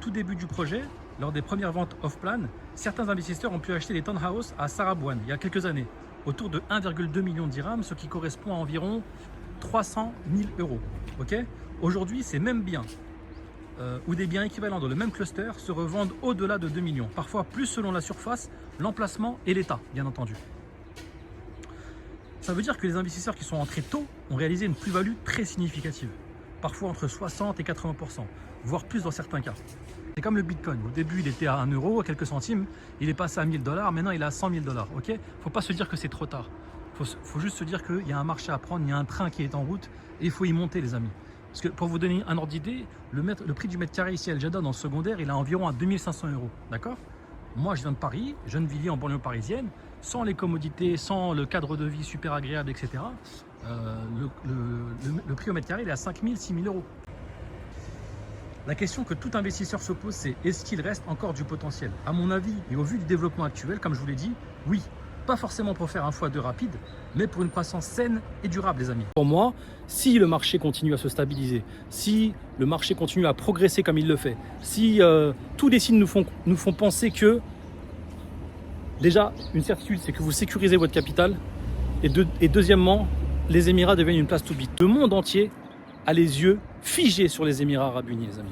tout début du projet, lors des premières ventes off-plan, certains investisseurs ont pu acheter des townhouses à Sarabouane il y a quelques années, autour de 1,2 million de dirhams, ce qui correspond à environ 300 000 euros. Okay, aujourd'hui, ces mêmes biens ou des biens équivalents dans le même cluster se revendent au-delà de 2 millions, parfois plus selon la surface, l'emplacement et l'état, bien entendu. Ça veut dire que les investisseurs qui sont entrés tôt ont réalisé une plus-value très significative, parfois entre 60 et 80%, voire plus dans certains cas. C'est comme le Bitcoin. Au début, il était à 1 euro, à quelques centimes. Il est passé à 1000 $. Maintenant, il est à 100 000 $. Ok, il ne faut pas se dire que c'est trop tard. Il faut juste se dire qu'il y a un marché à prendre, il y a un train qui est en route et il faut y monter, les amis. Parce que pour vous donner un ordre d'idée, le prix du mètre carré ici à El Jadda dans le secondaire, il est environ à 2500 €. D'accord? Moi, je viens de Paris, Gennevilliers en banlieue parisienne, sans les commodités, sans le cadre de vie super agréable, etc. Le prix au mètre carré, il est à 5 000, 6 000 €. La question que tout investisseur se pose, c'est est-ce qu'il reste encore du potentiel? À mon avis, et au vu du développement actuel, comme je vous l'ai dit, oui. Pas forcément pour faire un x2 rapide, mais pour une croissance saine et durable, les amis. Pour moi, si le marché continue à se stabiliser, si le marché continue à progresser comme il le fait, si tous les signes nous font penser que, déjà, une certitude, c'est que vous sécurisez votre capital, et deuxièmement, les Émirats deviennent une place to be. Le monde entier a les yeux figés sur les Émirats Arabes Unis, les amis.